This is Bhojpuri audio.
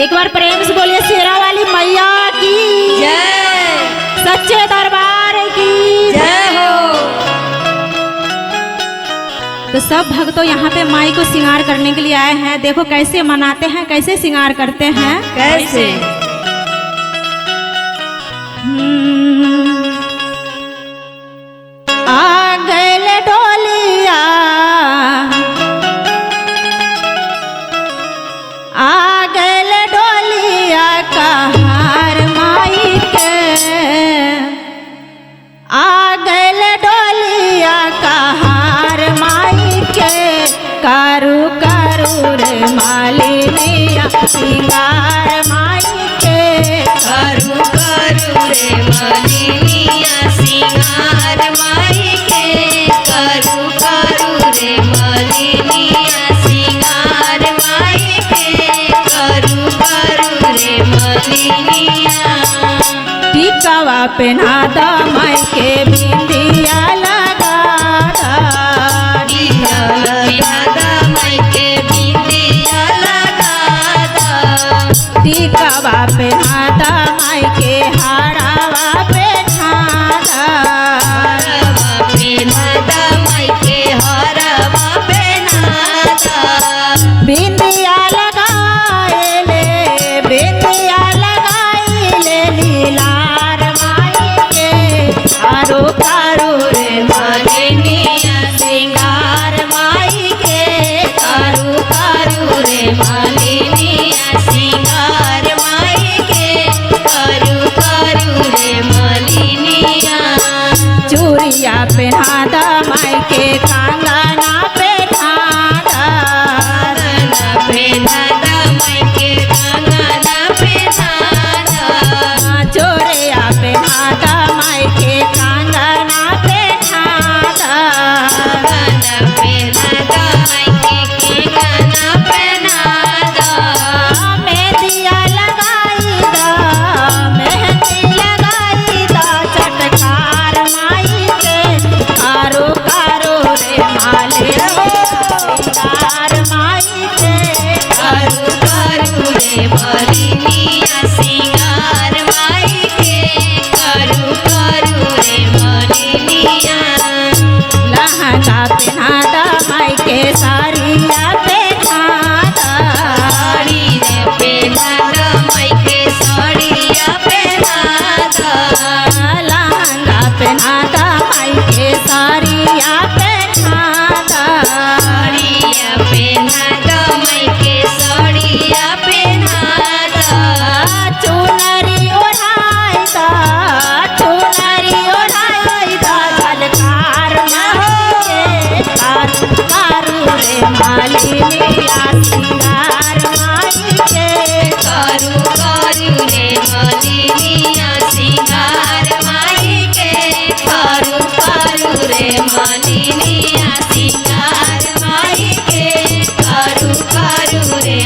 एक बार प्रेम से बोलिए शेरा वाली मैया की जय, सच्चे दरबार की जय हो। तो सब भक्तों यहाँ पे माई को श्रृंगार करने के लिए आए हैं। देखो कैसे मनाते हैं, कैसे श्रृंगार करते हैं। कैसे? आ गइल डोलिया, आ गइल डोलिया कहार माई के, आ गइल डोलिया कहार माई के, करू करू रे मालिनिया श्रृंगार माई के, करू करू रे मालिनिया श्रृंगार माई के, करू करू रे मालिनिया श्रृंगार माई के, करू करू रे मालिनिया। टिकावा पहना दा माई के बिंदिया लगा दा, टिकावा पहना माई के बिंदिया लगा दा, टिकावा पहना दा माई के हारावा बैठा दा, हरवा पहना दा माई के हरवा पहना दा, बिंदिया लगाए ले, बिंदिया लगाई ले लीलार माई के, कारो कारो रे मालिनिया श्रृंगार माई के, करू करू रे मालिनिया श्रृंगार माई के, करू करू रे मालिनिया। चूड़िया पहना दा माई के कंगना पहना दा, कंगना पहना दा माई के कंगना पहना दा, चोरिया पहना दा माई के कंगना पहना दा, कंगना पहना दा माई के कंगना पहना दा, मेहंदिया लगाई दा, मेहंदी लगाई दा चटकार माई के, कारो कारो रे माले रो श्रृंगार माई के, करू करू रे मालिनिया श्रृंगार माई के, करू करू रे मालिनिया। लहंगा पहना दा माई के साड़िया पहना दा, साड़ी रे पहना दा माई के साड़िया पहना दा, लहंगा पहना दा माई के साड़िया पहना दा, साड़िया पहना दा माई के साड़िया पहना दा, चुनरी ओढ़ाई दा, चुनरी ओढ़ाई दा झलकार माई के, कारू कारू रे मालिनिया श्रृंगार माई के, करू करू रे मालिनिया श्रृंगार माई के, करू करू रे मालिनिया श्रृंगार माई के, करू करू रे